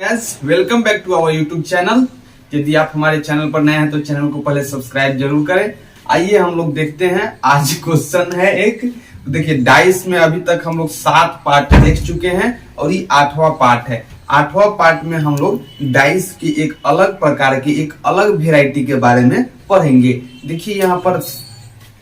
Yes welcome back to our YouTube channel. यदि आप हमारे चैनल पर नए हैं तो चैनल को पहले सब्सक्राइब जरूर करें। आइए हम लोग देखते हैं। आज क्वेश्चन है एक, देखिए डाइस में अभी तक हम लोग 7 पार्ट देख चुके हैं और ये 8वां पार्ट है। 8वां पार्ट में हम लोग डाइस की एक अलग प्रकार की एक अलग वेराइटी के बारे में पढ़ेंगे। देखिए यहाँ पर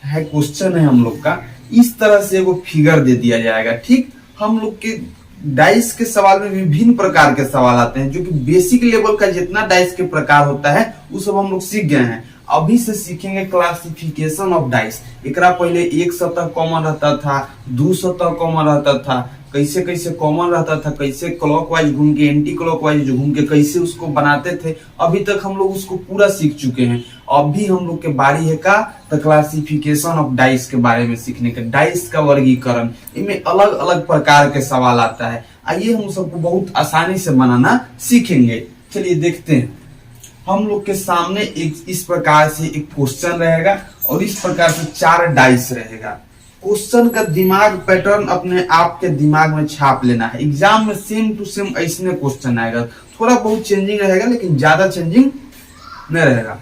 है क्वेश्चन है हम लोग का, इस तरह से वो फिगर दे दिया जाएगा। ठीक, हम लोग के डाइस के सवाल में विभिन्न प्रकार के सवाल आते हैं, जो कि बेसिक लेवल का जितना डाइस के प्रकार होता है वो सब हम लोग सीख गए हैं। अभी से सीखेंगे क्लासिफिकेशन ऑफ डाइस। एकरा पहले एक सतह कॉमन रहता था, 2 सतह कॉमन रहता था, कैसे कैसे कॉमन रहता था, कैसे क्लॉकवाइज घूम के एंटी क्लॉकवाइज घूम के कैसे उसको बनाते थे। अभी तक हम लोग उसको पूरा सीख चुके हैं। अभी हम लोग के बारी है का द क्लासिफिकेशन ऑफ डाइस के बारे में सीखने का, डाइस का वर्गीकरण। इनमें अलग अलग प्रकार के सवाल आता है। आइए हम सबको बहुत आसानी से बनाना सीखेंगे। चलिए देखते हैं। हम लोग के सामने एक इस प्रकार से एक क्वेश्चन रहेगा और इस प्रकार से 4 डाइस रहेगा। क्वेश्चन का दिमाग पैटर्न अपने आप के दिमाग में छाप लेना है। एग्जाम में सेम टू सेम ऐसे क्वेश्चन आएगा, थोड़ा बहुत चेंजिंग रहेगा लेकिन ज्यादा चेंजिंग नहीं रहेगा।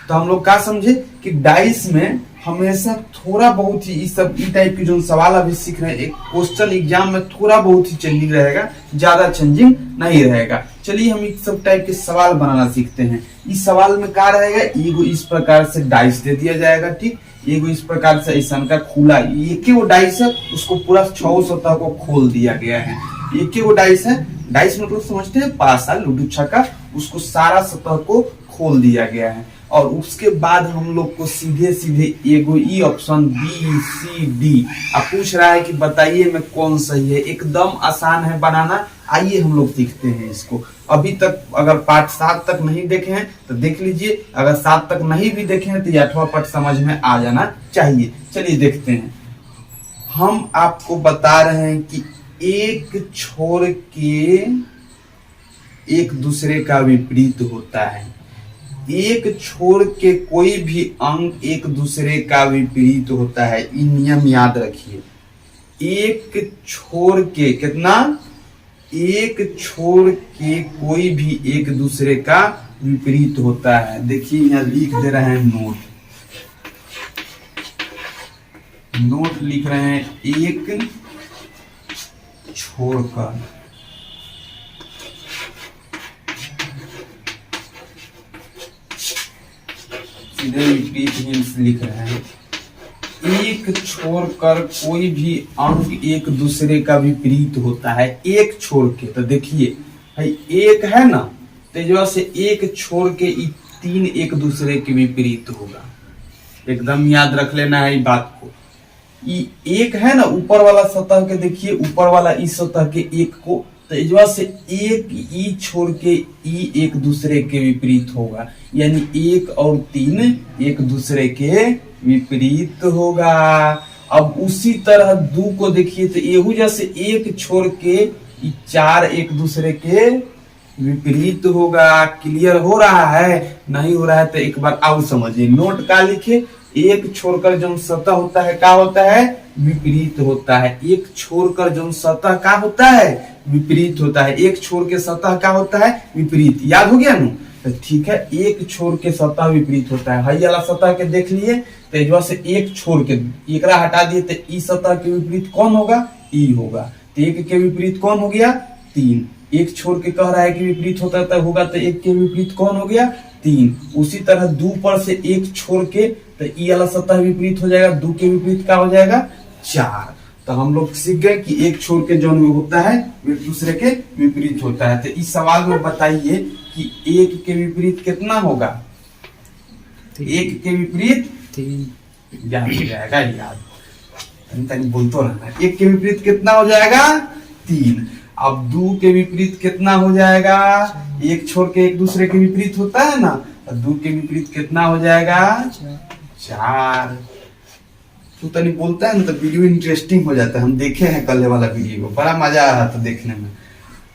तो हम लोग क्या समझे कि डाइस में हमेशा थोड़ा बहुत ही इस टाइप की जो सवाल अभी सीख रहे हैं, एक क्वेश्चन एग्जाम में थोड़ा बहुत ही चेंजिंग रहेगा, ज्यादा चेंजिंग नहीं रहेगा। चलिए हम इस सब टाइप के सवाल बनाना सीखते हैं। इस सवाल में क्या रहेगा, एगो इस प्रकार से डाइस दे दिया जाएगा। ठीक, एगो इस प्रकार से ऐसा का खुला एक वो डाइस है, उसको पूरा 6 सतह को खोल दिया गया है। एक वो डाइस है, डाइस मतलब समझते हैं पासा लूडो छक्का, उसको सारा सतह को खोल दिया गया है। और उसके बाद हम लोग को सीधे सीधे एगो ई ऑप्शन बी सी डी अब पूछ रहा है कि बताइए में कौन सही है। एकदम आसान है बनाना। आइए हम लोग सीखते हैं इसको। अभी तक अगर पार्ट 7 तक नहीं देखे हैं तो देख लीजिए, अगर 7 तक नहीं भी देखे हैं तो 8वां पार्ट समझ में आ जाना चाहिए। चलिए देखते हैं। हम आपको बता रहे हैं कि एक छोर के एक दूसरे का विपरीत होता है। एक छोर के कोई भी अंग एक दूसरे का विपरीत होता है। ये नियम याद रखिए। एक छोर के कितना, एक छोर के कोई भी एक दूसरे का विपरीत होता है। देखिए यहाँ लिख दे रहे हैं नोट लिख रहे हैं एक छोर का विपरीत लिख रहे हैं। एक छोर कर कोई भी अंग एक दूसरे का विपरीत होता है। एक छोर के, तो देखिए भाई एक है ना, तेजवा से एक छोर के 3 एक दूसरे के विपरीत होगा। एकदम याद रख लेना है इस बात को। एक है ना ऊपर वाला सतह के, देखिए ऊपर वाला इस सतह के एक को, तेजवा से एक ई छोड़ के ई एक दूसरे के विपरीत होगा, यानी 1 और 3 एक दूसरे के विपरीत होगा। अब उसी तरह 2 को देखिए तो एहू जैसे एक छोड़ के 4 एक दूसरे के विपरीत होगा। क्लियर हो रहा है? नहीं हो रहा है तो एक बार और समझिए। नोट का लिखे, एक छोड़कर जो सतह होता है क्या होता है, विपरीत होता है। एक छोड़कर जो सतह क्या होता है, विपरीत होता है। एक छोर के सतह क्या होता है, विपरीत। याद हो गया ना? तो ठीक है, एक छोर के सतह विपरीत होता है। हई वाला सतह के देख लिए, तेजवा से एक छोर के एकरा हटा दिए तो ई सतह के विपरीत कौन होगा, ई होगा। तो एक के विपरीत कौन हो गया, 3। एक छोर के कह रहा है कि विपरीत होता होगा तो एक के विपरीत कौन हो गया, 3। उसी तरह 2 पर से एक छोर के तो ई वाला सतह विपरीत हो जाएगा, 2 के विपरीत क्या हो जाएगा, 4। तो हम लोग सीख गए कि एक छोर के जो होता है एक दूसरे के विपरीत होता है। तो इस सवाल में बताइए कि एक के विपरीत कितना होगा, एक के विपरीत 3 याद हो जाएगा। याद तनी बोलते रहना। एक के विपरीत कितना हो जाएगा, 3। अब 2 के विपरीत कितना हो जाएगा, एक छोर के एक दूसरे के विपरीत होता है ना, 2 के विपरीत कितना हो जाएगा, 4। तो तनी बोलता है ना तो वीडियो इंटरेस्टिंग हो जाता है। हम देखे हैं कल वाला वीडियो, बड़ा मजा आ रहा था देखने में।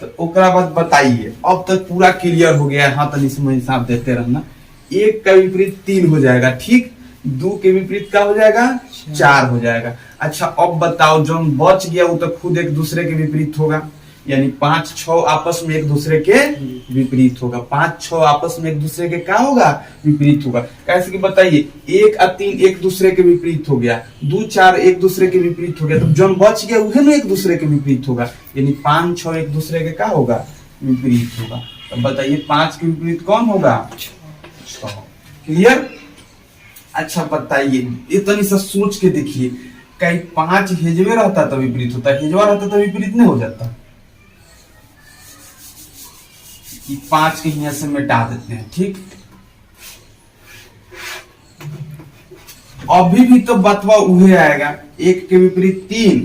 तो ओकरा बाद बताइए, अब तक पूरा क्लियर हो गया है। हाँ तनी समय हिसाब देते रहना। 1 का विपरीत 3 हो जाएगा, ठीक। 2 के विपरीत क्या हो जाएगा, 4 हो जाएगा। अच्छा अब बताओ जो बच गया वो तो खुद एक दूसरे के विपरीत होगा। यानी 5 6 आपस में एक दूसरे के विपरीत होगा। 5 6 आपस में एक दूसरे के क्या होगा, विपरीत होगा। कैसे कि बताइए, 1 और 3 एक दूसरे के विपरीत हो गया, 2 4 एक दूसरे के विपरीत हो गया, तो जो बच गया वह ना एक दूसरे के विपरीत होगा, यानी 5 6 एक दूसरे के क्या होगा, विपरीत होगा। तो बताइए 5 के विपरीत कौन होगा, 6। क्लियर। अच्छा बताइए, इतनी सा सोच के देखिए, कहीं 5 हेजवे रहता तो विपरीत होता, हेजवा रहता तो विपरीत नहीं हो जाता। 5 के यहाँ से मिटा देते हैं, ठीक। अभी भी तो बतवा उहे आएगा, 1 के विपरीत 3,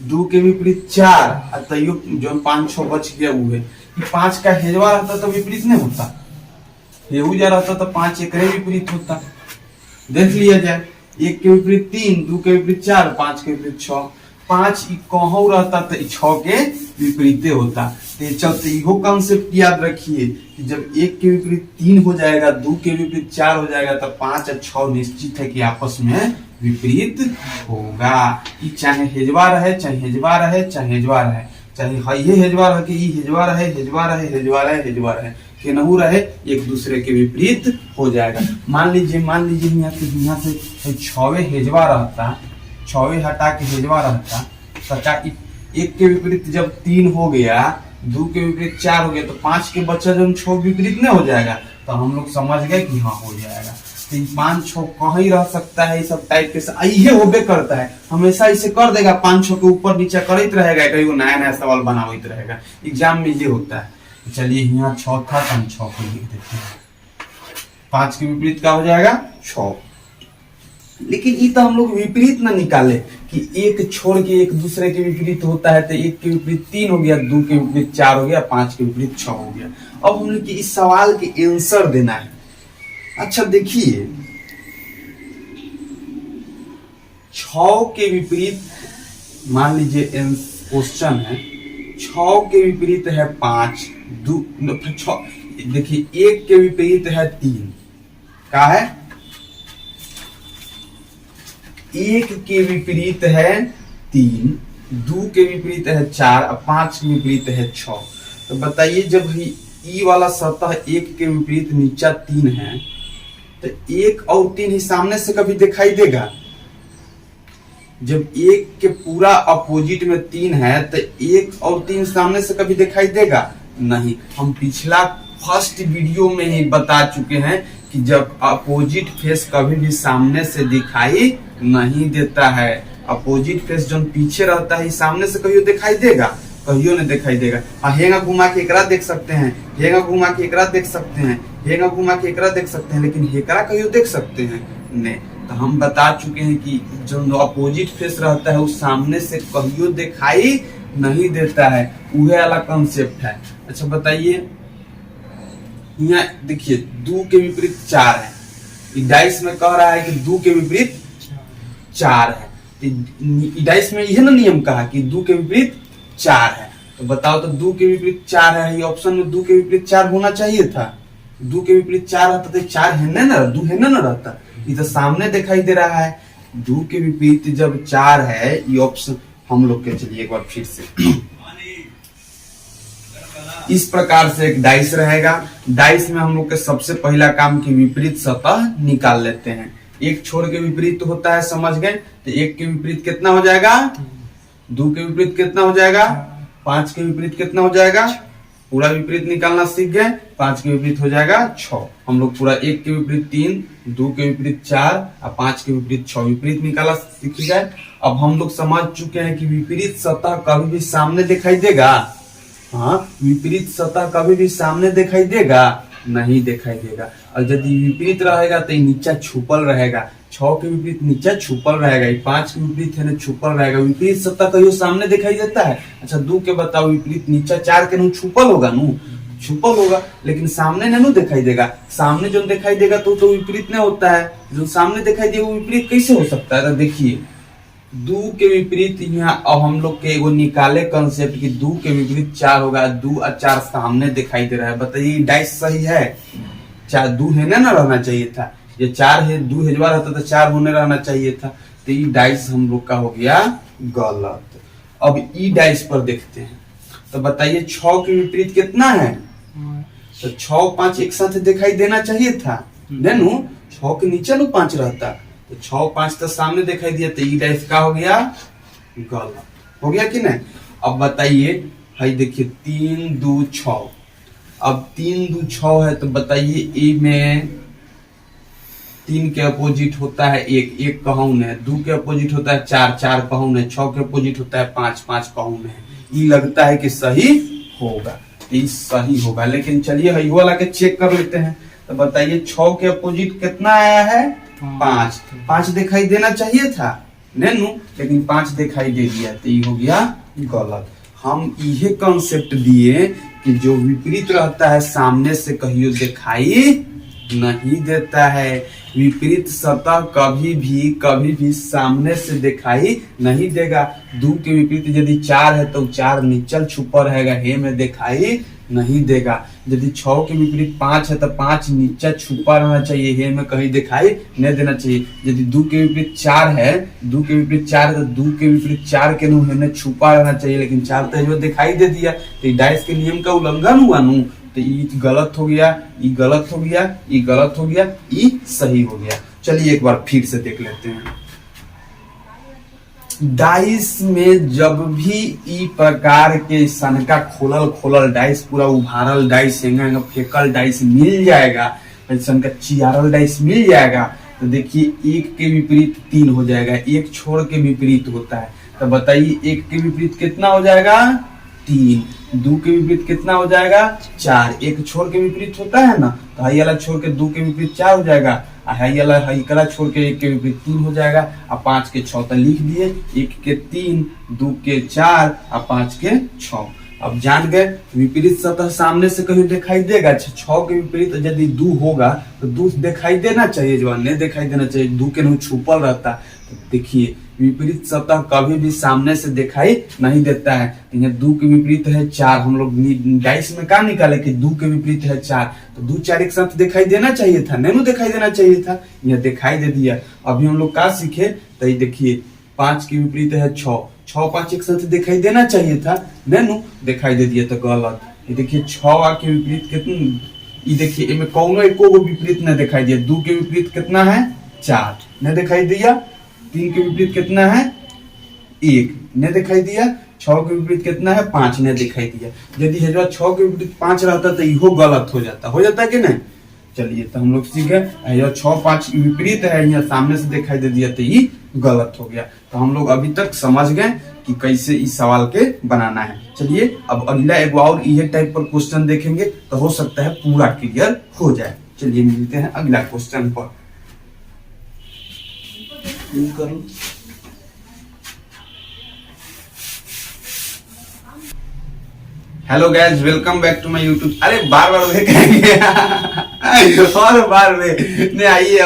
2 के विपरीत 4, तैयो जो 5 6 बच गया उहे। 5 का हेजवा रहता तो विपरीत नहीं होता, हेजा रहता तो 5 एक विपरीत होता। देख लिया जाए, 1 के विपरीत 3, 2 के विपरीत 4, 5 के विपरीत 6। 5 कहूं रहता तो 6 के विपरीत होता। तो चलते इहो कॉन्सेप्ट याद रखिए कि जब 1 के विपरीत 3 हो जाएगा, 2 के विपरीत 4 हो जाएगा, तो 5 और 6 निश्चित है कि आपस में विपरीत होगा। चाहे हेजवा रहे, चाहे हेजवा रहे, चाहे हेजवा रहे, चाहे ये हेजवा रहे कि हेजवा रहे, हेजवा रहे, हेजवा रहे, हेजवा रहे, केनहू रहे, एक दूसरे के विपरीत हो जाएगा। मान लीजिए यहाँ से 6 हेजवा रहता, 6 हटा के हेजवा रहता, सचा 1 के विपरीत जब 3 हो गया, 2 के विपरीत 4 हो गया, तो 5 के बच्चा जब 6 विपरीत नहीं हो जाएगा, तो हम लोग समझ गए कि हाँ हो जाएगा। 5 6 कहीं रह सकता है, सब टाइप के ये होबे करता है, हमेशा इसे कर देगा, 5 6 के ऊपर नीचे करते रहेगा, कहीं वो नया नया सवाल बनाते रहेगा, एग्जाम में ये होता है। चलिए यहाँ 6 था, तो हम 6 को लिख देते हैं। 5 के विपरीत क्या हो जाएगा, 6। लेकिन ये तो हम लोग विपरीत ना निकाले कि 1 छोड़ के एक दूसरे के विपरीत होता है, तो 1 के विपरीत 3 हो गया, 2 के विपरीत 4 हो गया, 5 के विपरीत 6 हो गया। अब हम लोग इस सवाल के आंसर देना है। अच्छा देखिए, 6 के विपरीत, मान लीजिए क्वेश्चन है, 6 के विपरीत है 5, 2 6, देखिए 1 के विपरीत है 3, क्या है, 1 के विपरीत है 3, 2 के विपरीत है 4 और 5 के विपरीत है 6। तो बताइए जब ई वाला सतह 1 के विपरीत नीचा 3 है, तो 1 और 3 ही सामने से कभी दिखाई देगा। जब 1 के पूरा अपोजिट में 3 है, तो 1 और 3 सामने से कभी दिखाई देगा नहीं। हम पिछला फर्स्ट वीडियो में ही बता चुके हैं कि जब अपोजिट फेस कभी भी सामने से दिखाई नहीं देता है, अपोजिट फेस जो पीछे रहता है सामने से कहियो दिखाई देगा, कहियो नहीं दिखाई देगा। हेंगा घुमा के एकरा देख सकते हैं, हेंगा घुमा के एकरा देख सकते हैं, हेंगा घुमा के एकरा देख सकते हैं, लेकिन हेकरा कहियो देख सकते हैं नहीं। तो हम बता चुके हैं कि जो अपोजिट फेस रहता है वो सामने से कहियो दिखाई नहीं देता है, वह वाला कॉन्सेप्ट है। अच्छा बताइए, यहाँ देखिए 2 के विपरीत 4 है, डाइस में कह रहा है कि 2 के विपरीत 4 है, डाइस में यह ना नियम कहा कि 2 के विपरीत 4 है। तो बताओ, तो 2 के विपरीत 4 है, ये ऑप्शन में 2 के विपरीत 4 होना चाहिए था। 2 के विपरीत 4 रहता तो 4 है ना, 2 है ना रहता, ये तो सामने दिखाई दे रहा है। 2 के विपरीत जब 4 है, ये ऑप्शन हम लोग के, चलिए एक बार फिर से इस प्रकार से एक डाइस रहेगा। डाइस में हम लोग के सबसे पहला काम की विपरीत सतह निकाल लेते हैं। 1 छोड़ के विपरीत होता है, समझ गए। तो 1 के विपरीत कितना हो जाएगा, 2 के विपरीत कितना हो जाएगा, 5 के विपरीत कितना हो जाएगा, पूरा विपरीत निकालना सीख गए। 5 के विपरीत हो जाएगा 6। हम लोग पूरा 1 के विपरीत 3, 2 के विपरीत 4 और 5 के विपरीत 6 विपरीत निकाला सीख गए। अब हम लोग समझ चुके हैं कि विपरीत सतह कभी भी सामने दिखाई देगा। हाँ, विपरीत सतह कभी भी सामने दिखाई देगा नहीं, दिखाई देगा। और यदि विपरीत रहेगा तो नीचा छुपल रहेगा। 6 के विपरीत नीचा छुपल रहेगा, 5 के विपरीत है ना छुपल रहेगा। विपरीत सतह कहियो सामने दिखाई देता है। अच्छा 2 के बताओ, विपरीत नीचा 4 के नु छुपल होगा, नु छुपल होगा, लेकिन सामने नहीं दिखाई देगा। सामने जो दिखाई देगा तो विपरीत नहीं होता है, जो सामने दिखाई देगा वो विपरीत कैसे हो सकता है। तो देखिए 2 के विपरीत यहाँ अब हम लोग के एगो निकाले कंसेप्ट कि 2 के विपरीत 4 होगा, 2 और 4 सामने दिखाई दे रहा है। बताइए डाइस सही है, 4 2 है ना रहना चाहिए था, ये 4 है, 2 हेजवा रहता तो 4 होने रहना चाहिए था। तो ये डाइस हम लोग का हो गया गलत। अब ई डाइस पर देखते हैं। तो बताइए 6 के विपरीत कितना है? तो 6 5 एक साथ दिखाई देना चाहिए था, नैनू 6 के नीचे नु 5 रहता, तो 6 5 तो सामने दिखाई दिया, तो ई डैश का हो गया? गलत हो गया कि नहीं? अब बताइए, भाई देखिए 3 2 6, अब 3 2 6 है, तो बताइए ए में 3 के अपोजिट होता है 1, 1 कहूं है, 2 के अपोजिट होता है 4, 4 कहूं है, 6 के अपोजिट होता है 5, 5 कहूं है। ये लगता है कि सही होगा, ये सही होगा, लेकिन चलिए ये वाला के चेक कर लेते हैं। तो बताइए 6 के अपोजिट कितना आया है? 5, 5 दिखाई देना चाहिए था नैनू, लेकिन 5 दिखाई दे दिया, तो ये हो गया गलत। हम ये कॉन्सेप्ट दिए कि जो विपरीत रहता है सामने से कहियो दिखाई नहीं देता है। विपरीत सतह कभी भी सामने से दिखाई नहीं देगा। 2 के विपरीत यदि 4 है तो 4 नीचल छुपा रहेगा, हे में दिखाई नहीं देगा। यदि 6 के विपरीत 5 है तो 5 नीचे छुपा रहना चाहिए, हे में कहीं दिखाई नहीं देना चाहिए। यदि 2 के विपरीत 4 है, 2 के विपरीत 4 है तो 2 के विपरीत 4 के हे में छुपा रहना चाहिए, लेकिन 4 तो दिखाई दे दिया, तो डाइस के नियम का उल्लंघन हुआ नू, तो ये गलत हो गया, ये गलत हो गया, ये गलत हो गया, ये सही हो गया। चलिए एक बार फिर से देख लेते हैं। डाइस में जब भी ई प्रकार के सनका खोलल डाइस, पूरा उभारल डाइस, फेकल डाइस मिल जाएगा, सनका चियारल डाइस मिल जाएगा, तो देखिए 1 के विपरीत 3 हो जाएगा, 1 छोड़ के विपरीत होता है, तो बताइए 1 के विपरीत कितना हो जाएगा? 3, 2 के विपरीत कितना हो जाएगा? 4, 1 छोड़ के विपरीत होता है ना, तो हाई वाला छोड़ के 2 के विपरीत 4 हो जाएगा, हाई वाला छोड़ के 1 के विपरीत 3 हो जाएगा, और 5 के 6 तो लिख दिए, 1 के 3, 2 के 4 और 5 के 6। अब जान गए विपरीत सतह सामने से कहीं दिखाई देगा। 6 के विपरीत यदि 2 होगा तो 2 दिखाई देना चाहिए, जो नहीं दिखाई देना चाहिए, 2 के नहीं छुपल रहता। तो देखिए विपरीत सतह कभी भी सामने से दिखाई नहीं देता है। यहाँ 2 के विपरीत है 4, हम लोग डाइस में क्या निकाले कि 2 के विपरीत है 4, तो 2 4 एक साथ दिखाई देना चाहिए था, नहीं दिखाई देना चाहिए था, यह दिखाई दे दिया। अभी हम लोग क्या सीखे, तो ये देखिए 5 के विपरीत है 6, 6 5 एक साथ दिखाई देना चाहिए था, नहीं दिखाई दे दिया, तो गलत। ये देखिए 6 के विपरीत कितना, ये देखिए इनमें कौनो एको विपरीत न दिखाई दिया। 2 के विपरीत कितना है? 4, न दिखाई दिया। 3 के विपरीत कितना है? 1, ने दिखाई दिया। 6 के विपरीत कितना है? 5, ने दिखाई दिया। यदि 6 के विपरीत 5 रहता तो इहो गलत हो जाता कि नहीं? चलिए तो हम लोग सीख गए 6 5 विपरीत है, यहाँ सामने से दिखाई दे दिया तो ये गलत हो गया। तो हम लोग अभी तक समझ गए कि कैसे इस सवाल के बनाना है। चलिए अब अगला एक और ये टाइप पर क्वेश्चन देखेंगे, तो हो सकता है पूरा क्लियर हो जाए। चलिए मिलते हैं अगला क्वेश्चन पर। Hello guys, welcome back to my YouTube. अरे बार वे कहेंगे और बार वे नहीं, आइए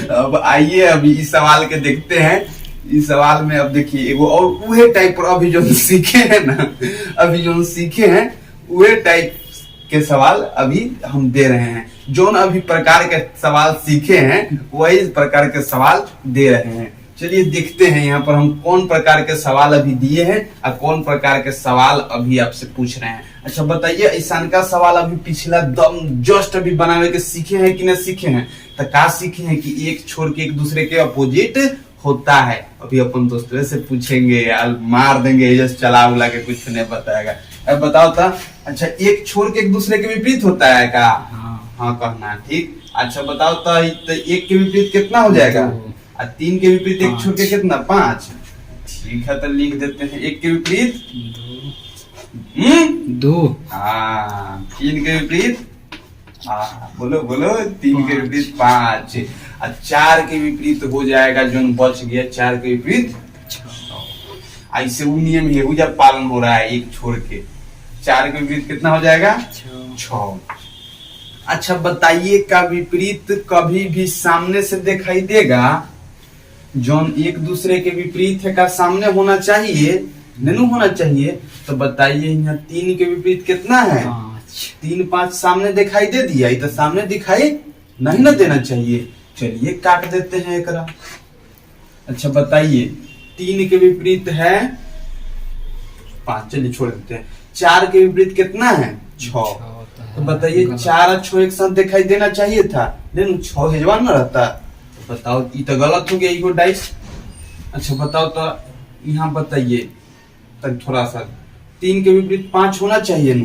अब आइए अभी इस सवाल के देखते हैं। इस सवाल में अब देखिए एगो और उहे टाइप पर अभी जो सीखे हैं ना, उहे टाइप के सवाल अभी हम दे रहे हैं। जो अभी प्रकार के सवाल सीखे हैं वही प्रकार के सवाल दे रहे हैं। चलिए देखते हैं यहाँ पर हम कौन प्रकार के सवाल अभी दिए हैं और कौन प्रकार के सवाल अभी आपसे पूछ रहे हैं। अच्छा बताइए, ऐसा का सवाल अभी पिछला दम जस्ट अभी बनाने के सीखे हैं कि नहीं सीखे हैं? तो क्या सीखे हैं कि एक छोड़ के एक दूसरे के अपोजिट होता है। अभी अपन दोस्तों से पूछेंगे यार, मार देंगे जस्ट चला उला के, कुछ नहीं बताएगा। अब बताओ था, अच्छा एक छोड़ के एक दूसरे के विपरीत होता है क्या? हाँ कहना ठीक। अच्छा बताओ तो एक के विपरीत कितना हो जाएगा? 3 के विपरीत एक छोड़ के कितना? 5। ठीक है तो लिख देते हैं 1 के विपरीत 2। 3 के विपरीत बोलो 3 के विपरीत 5 और 4 के विपरीत हो जाएगा जो बच गया 4 के विपरीत 6। ऐसे वो नियम है जब पालन हो रहा है एक छोड़ के। 4 के विपरीत कितना हो जाएगा? 6। अच्छा बताइए, का विपरीत कभी भी सामने से दिखाई देगा? जोन एक दूसरे के विपरीत है का सामने होना चाहिए, नहीं होना चाहिए। तो बताइए यहाँ 3 के विपरीत कितना है? 3 5 सामने दिखाई दे दिया, ये तो सामने दिखाई नहीं ना देना चाहिए। चलिए काट देते हैं एकरा। अच्छा बताइए 3 के विपरीत है 5, चलिए छोड़ देते हैं। 4 के विपरीत कितना है 6। तो बताइए 4 और 6 एक साथ दिखाई देना चाहिए था, लेकिन 6 हेजवान ना रहता। तो बताओ ये तो गलत हो गया ये डाइस। अच्छा बताओ तो यहाँ बताइए तक थोड़ा सा 3 के विपरीत 5 होना चाहिए नू,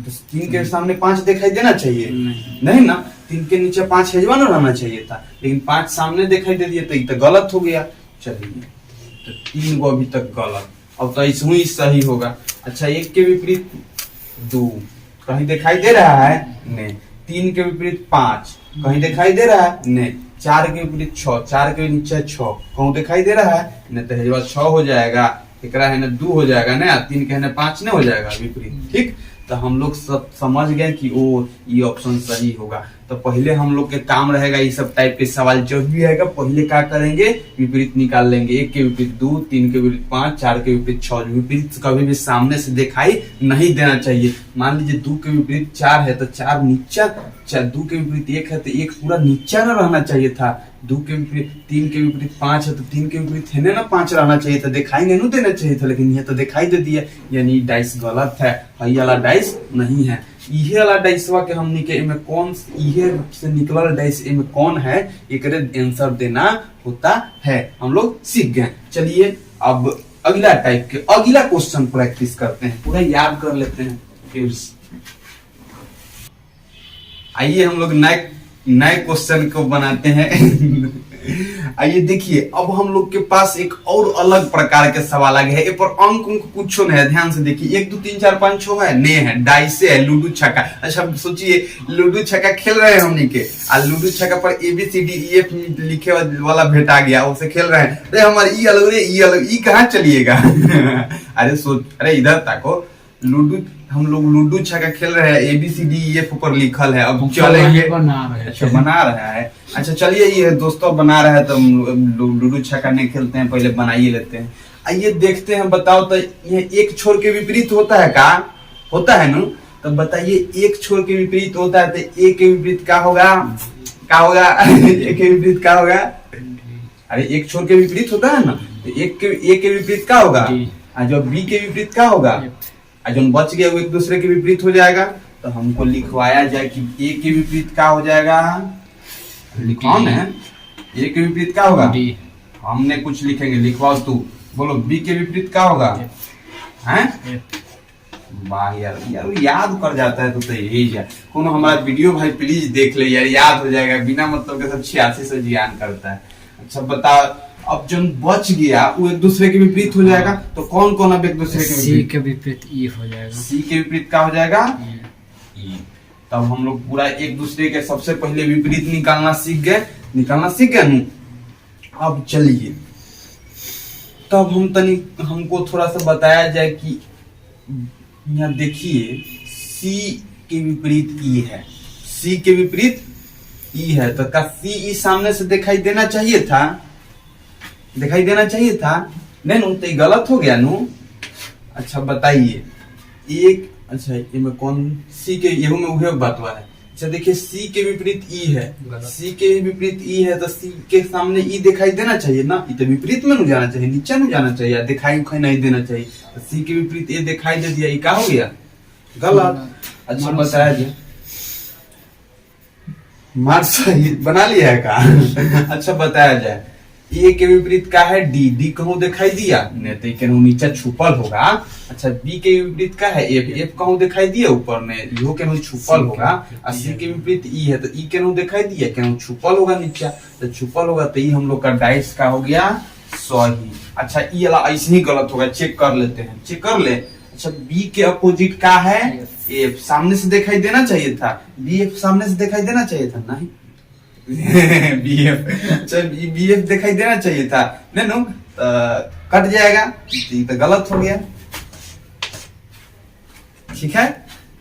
तो 3 के सामने 5 दिखाई देना चाहिए नहीं ना, 3 के नीचे 5 हेजवा ना रहना चाहिए था, लेकिन 5 सामने दिखाई दे दिया तो ये तो गलत हो गया। चलिए तो 3 को अभी तक गलत, अब तो इसमें ही सही होगा। अच्छा 1 के विपरीत 2 कहीं दिखाई दे रहा है नहीं, 3 के विपरीत 5 कहीं दिखाई दे रहा है नहीं, 4 के विपरीत 6, 4 के नीचे 6 कहूँ दिखाई दे रहा है नहीं, तो हेजवा 6 हो जाएगा, एकरा है ना 2 हो जाएगा ना, 3 के है ना 5 नहीं हो जाएगा विपरीत। ठीक, तो हम लोग सब समझ गए कि ओ ये ऑप्शन सही होगा। तो पहले हम लोग के काम रहेगा ये सब टाइप के सवाल जब भी आएगा पहले क्या करेंगे, विपरीत निकाल लेंगे। 1 के विपरीत 2, 3 के विपरीत 5, 4 के विपरीत 6। विपरीत कभी भी सामने से दिखाई नहीं देना चाहिए। मान लीजिए 2 के विपरीत 4 है तो 4 नीचा, 2 के विपरीत 1 है तो 1 पूरा नीचा ना रहना चाहिए था। 2 के विपरीत 3 के विपरीत 5 है तो 3 के विपरीत है ना 5 रहना चाहिए था, दिखाई नहीं देना चाहिए था, लेकिन यह तो दिखाई दे दिया, यानी डाइस गलत है, हई वाला डाइस नहीं है। इहे वाला डाइसवा के हमनी के में कौन इहे से निकलल डाइस में कौन है, एकरे आंसर देना होता है। हम लोग सीख गए। चलिए अब अगला टाइप के अगला क्वेश्चन प्रैक्टिस करते हैं, पूरा याद कर लेते हैं फिर। आइए हम लोग नए क्वेश्चन को बनाते हैं। आइए देखिए अब हम लोग के पास एक और अलग प्रकार के सवाल आ गए हैं। पर अंक कुछ नहीं है, ध्यान से देखिए। 1 2 3 4 5 6 है ने है, डाइसे है, लूडो छक्का। अच्छा सोचिए लूडो छक्का खेल रहे हैं हमनी के, और लूडो छक्का पर ABCDEF लिखे वाला भेटा गया, उससे खेल रहे हैं। अरे हमारे ई अलग रे ई अलग, ई कहाँ चलिएगा। अरे सोच, अरे इधर ताको, लूडो हम लोग लूडो छक्का खेल रहे हैं, ABCDEF ऊपर लिखल है, अब चलेंगे अच्छा बना रहा है। अच्छा चलिए ये दोस्तों बना रहा है तो लूडो छक्का नहीं खेलते हैं, पहले बनाइए लेते हैं। आइए देखते हैं, बताओ तो ये एक छोर के विपरीत होता है का, होता है ना, तो बताइए एक छोर के विपरीत होता है तो एक के विपरीत क्या होगा, क्या होगा। एक के विपरीत क्या होगा, अरे एक छोर के विपरीत होता है ना, तो एक के विपरीत क्या होगा, जो B के विपरीत क्या होगा, जो बच गया वो एक दूसरे के विपरीत हो जाएगा। तो हमको लिखवाया जाए कि A के विपरीत क्या हो जाएगा, कौन है A के विपरीत क्या होगा, हमने कुछ लिखेंगे, लिखवाओ तू, बोलो B के विपरीत क्या होगा, हैं वाह यार, याद कर जाता है तो यही है। कौन हमारा वीडियो भाई प्लीज देख ले यार, याद हो जाएगा, बिना मतलब के सब 86 से ज्ञान करता है। अच्छा बताओ अब जो बच गया वो एक दूसरे के विपरीत हो जाएगा, तो कौन कौन अब एक दूसरे के विपरीत, C के विपरीत E हो जाएगा, C के विपरीत क्या हो जाएगा E। तब हम लोग पूरा एक दूसरे के सबसे पहले विपरीत निकालना सीख गए न। अब चलिए तब हमको थोड़ा सा बताया जाए कि यहाँ देखिए C के विपरीत E है, C के विपरीत E है, तो क्या CE सामने से दिखाई देना चाहिए था, दिखाई देना चाहिए था नहीं नु, तो गलत हो गया नु। अच्छा बताइए एक, अच्छा ये में कौन C के यहू में उहे बात हुआ है। अच्छा देखिए C के विपरीत E है, C के विपरीत E है तो C के सामने E दिखाई देना चाहिए ना, ये तो विपरीत में नहीं जाना चाहिए, नीचे नहीं जाना चाहिए, दिखाई नहीं देना चाहिए। तो C के विपरीत A दिखाई दे दिया, ये क्या हो गया गलत। अच्छा बताया जाए, मार्क्स सही बना लिया है का। अच्छा बताया जाए A के विपरीत क्या है D कहूँ दिखाई दिया नहीं, तो कहूँ नीचे छुपल होगा। अच्छा B के विपरीत क्या है F कहूँ दिखाई दिया ऊपर में, यो कहूँ छुपल होगा। और C के विपरीत E है तो E कहूँ दिखाई दिया, कहूँ छुपल होगा नीचे, तो छुपल होगा तो ये हम लोग का डाइस का हो गया सही। अच्छा ये वाला ऐसे ही गलत होगा, चेक कर लेते हैं, चेक कर ले। अच्छा B के अपोजिट क्या है F, सामने से दिखाई देना चाहिए था, BF सामने से दिखाई देना चाहिए था नहीं। BF, अच्छा BF दिखाई देना चाहिए था नहीं नो, कट जाएगा, तो गलत हो गया। ठीक है,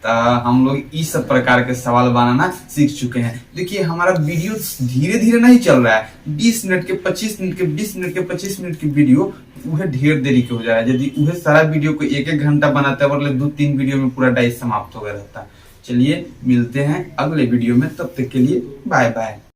तो हम लोग इस सब प्रकार के सवाल बनाना सीख चुके हैं। देखिए हमारा वीडियो धीरे धीरे नहीं चल रहा है, 20 मिनट के 25 मिनट के 20 मिनट के 25 मिनट की वीडियो उहे ढेर देरी के हो जाएगा। यदि उहे सारा वीडियो को 1-1 घंटा बनाते हैं, मतलब 2-3 वीडियो में पूरा डाइस समाप्त हो गया रहता। चलिए मिलते हैं अगले वीडियो में, तब तक के लिए बाय बाय।